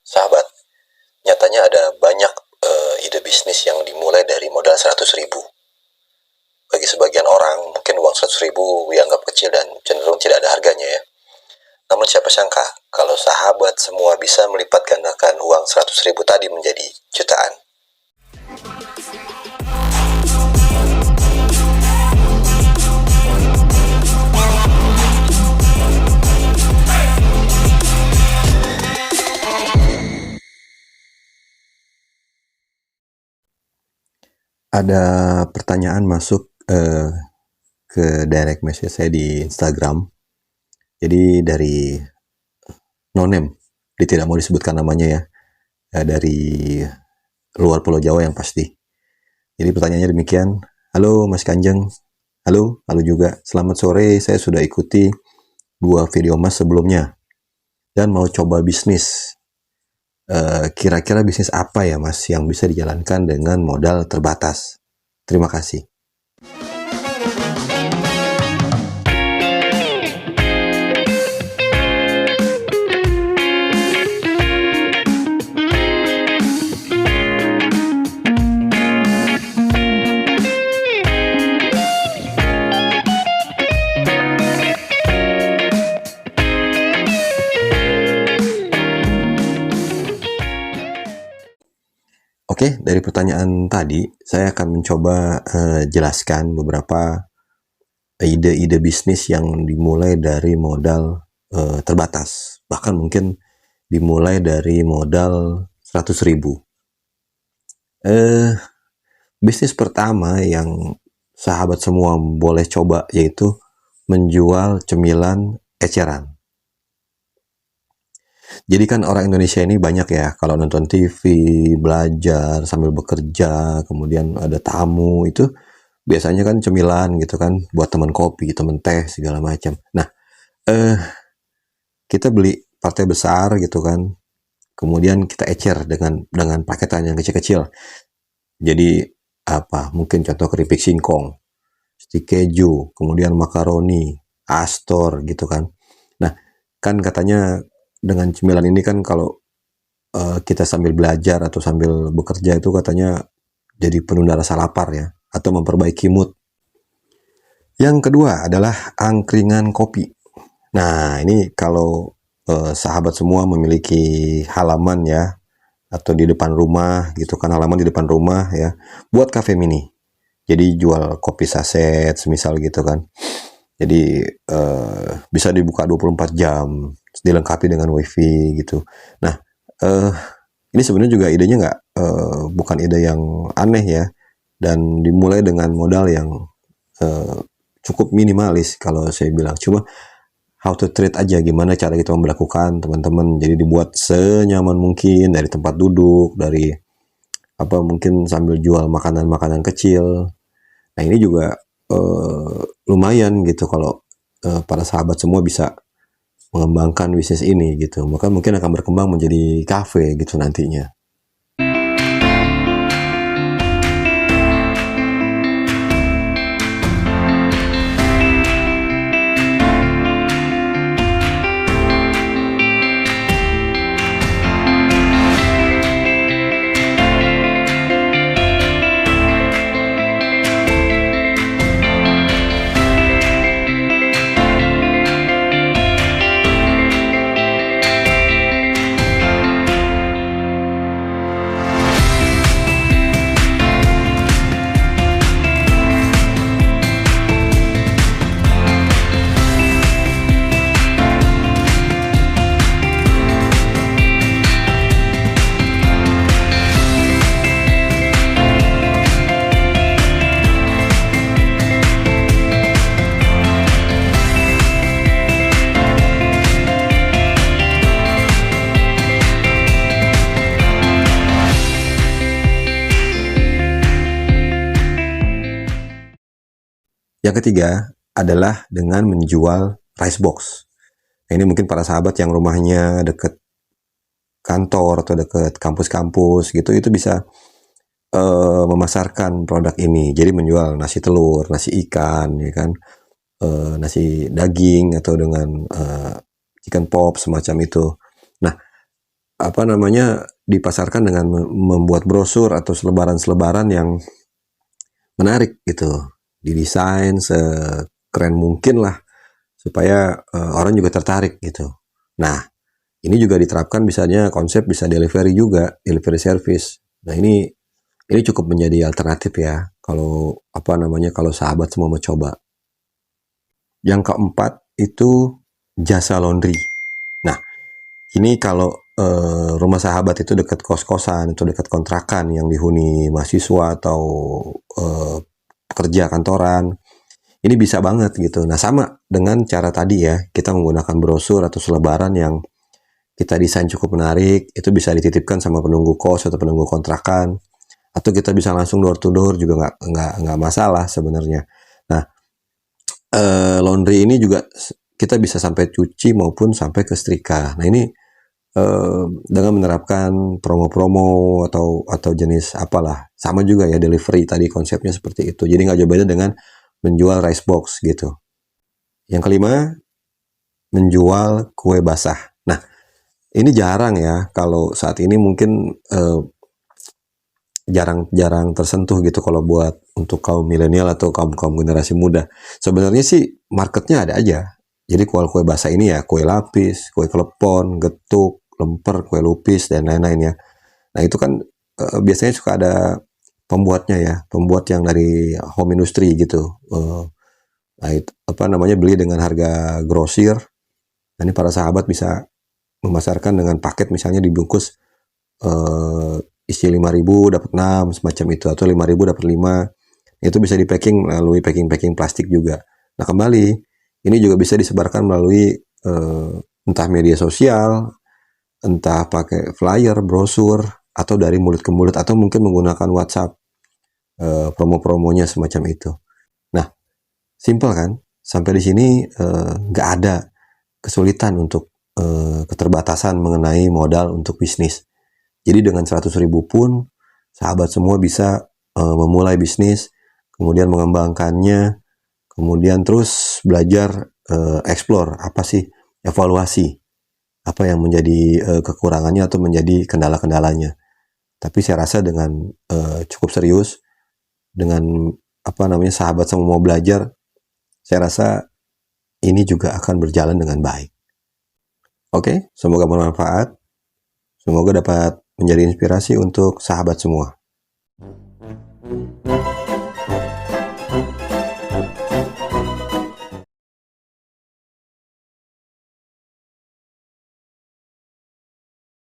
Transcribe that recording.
Sahabat, nyatanya ada banyak ide bisnis yang dimulai dari modal 100.000. Bagi sebagian orang, mungkin uang 100.000 dianggap kecil dan cenderung tidak ada harganya ya. Namun siapa sangka kalau sahabat semua bisa melipat gandakan uang 100.000 tadi menjadi jutaan. Ada pertanyaan masuk ke direct message saya di Instagram. Jadi dari nonem, dia tidak mau disebutkan namanya ya, dari luar Pulau Jawa yang pasti. Jadi pertanyaannya demikian, halo Mas Kanjeng, halo juga, selamat sore, saya sudah ikuti 2 video Mas sebelumnya dan mau coba bisnis. Kira-kira bisnis apa ya Mas yang bisa dijalankan dengan modal terbatas? Terima kasih. Oke, dari pertanyaan tadi, saya akan mencoba jelaskan beberapa ide-ide bisnis yang dimulai dari modal terbatas. Bahkan mungkin dimulai dari modal 100.000. Bisnis pertama yang sahabat semua boleh coba yaitu menjual cemilan eceran. Jadi kan orang Indonesia ini banyak ya, kalau nonton TV, belajar, sambil bekerja, kemudian ada tamu, itu biasanya kan cemilan gitu kan, buat teman kopi, teman teh, segala macam. Nah, kita beli partai besar gitu kan, kemudian kita ecer dengan paketan yang kecil-kecil. Jadi apa? Mungkin contoh keripik singkong, stik keju, kemudian makaroni, Astor gitu kan. Nah, kan katanya dengan cemilan ini kan kalau kita sambil belajar atau sambil bekerja itu katanya jadi penunda rasa lapar ya, atau memperbaiki mood. Yang kedua adalah angkringan kopi. Nah, ini kalau sahabat semua memiliki halaman ya, atau di depan rumah gitu kan, halaman di depan rumah ya, buat cafe mini. Jadi jual kopi saset semisal gitu kan. Jadi bisa dibuka 24 jam, dilengkapi dengan wifi gitu. Nah, ini sebenarnya juga idenya bukan ide yang aneh ya, dan dimulai dengan modal yang cukup minimalis kalau saya bilang. Cuma how to treat aja, gimana cara kita memperlakukan teman-teman. Jadi dibuat senyaman mungkin, dari tempat duduk, dari apa mungkin sambil jual makanan-makanan kecil. Nah, ini juga lumayan gitu kalau para sahabat semua bisa mengembangkan bisnis ini gitu. Maka mungkin akan berkembang menjadi kafe gitu nantinya. Yang ketiga adalah dengan menjual rice box. Nah, ini mungkin para sahabat yang rumahnya dekat kantor atau dekat kampus-kampus gitu, itu bisa memasarkan produk ini. Jadi menjual nasi telur, nasi ikan, ya kan, nasi daging atau dengan chicken pop semacam itu. Nah, apa namanya, dipasarkan dengan membuat brosur atau selebaran-selebaran yang menarik gitu, didesain sekeren mungkin lah supaya orang juga tertarik gitu. Nah, ini juga diterapkan misalnya konsep bisa delivery juga, delivery service. Nah, ini cukup menjadi alternatif ya kalau apa namanya, kalau sahabat semua mau coba. Yang keempat itu jasa laundry. Nah, ini kalau rumah sahabat itu dekat kos-kosan, itu dekat kontrakan yang dihuni mahasiswa atau pekerja kantoran, ini bisa banget gitu. Nah, sama dengan cara tadi ya, kita menggunakan brosur atau selebaran yang kita desain cukup menarik, itu bisa dititipkan sama penunggu kos atau penunggu kontrakan, atau kita bisa langsung door to door juga nggak masalah sebenarnya. Nah, laundry ini juga kita bisa sampai cuci maupun sampai ke setrika. Nah, ini dengan menerapkan promo-promo atau jenis apalah, sama juga ya delivery tadi konsepnya seperti itu. Jadi nggak jauh beda dengan menjual rice box gitu. Yang kelima, menjual kue basah. Nah, ini jarang ya kalau saat ini mungkin jarang tersentuh gitu kalau buat untuk kaum milenial atau kaum generasi muda. Sebenarnya sih marketnya ada aja. Jadi kue basah ini ya kue lapis, kue klepon, getuk, lemper, kue lupis dan lain-lain ya. Nah, itu kan biasanya suka ada pembuatnya ya, pembuat yang dari home industry gitu. Nah, itu, apa namanya, beli dengan harga grosir. Nah, ini para sahabat bisa memasarkan dengan paket misalnya dibungkus isi 5.000 dapat 6 semacam itu, atau 5.000 dapat 5. Itu bisa di packing melalui packing plastik juga. Nah, kembali ini juga bisa disebarkan melalui entah media sosial, entah pakai flyer, brosur, atau dari mulut ke mulut, atau mungkin menggunakan WhatsApp promo-promonya semacam itu. Nah, simple kan? Sampai di sini nggak ada kesulitan untuk keterbatasan mengenai modal untuk bisnis. Jadi dengan 100.000 pun sahabat semua bisa memulai bisnis, kemudian mengembangkannya, kemudian terus belajar explore apa sih, evaluasi apa yang menjadi kekurangannya atau menjadi kendala-kendalanya. Tapi saya rasa dengan cukup serius, dengan apa namanya, sahabat semua mau belajar, saya rasa ini juga akan berjalan dengan baik. Oke, semoga bermanfaat. Semoga dapat menjadi inspirasi untuk sahabat semua.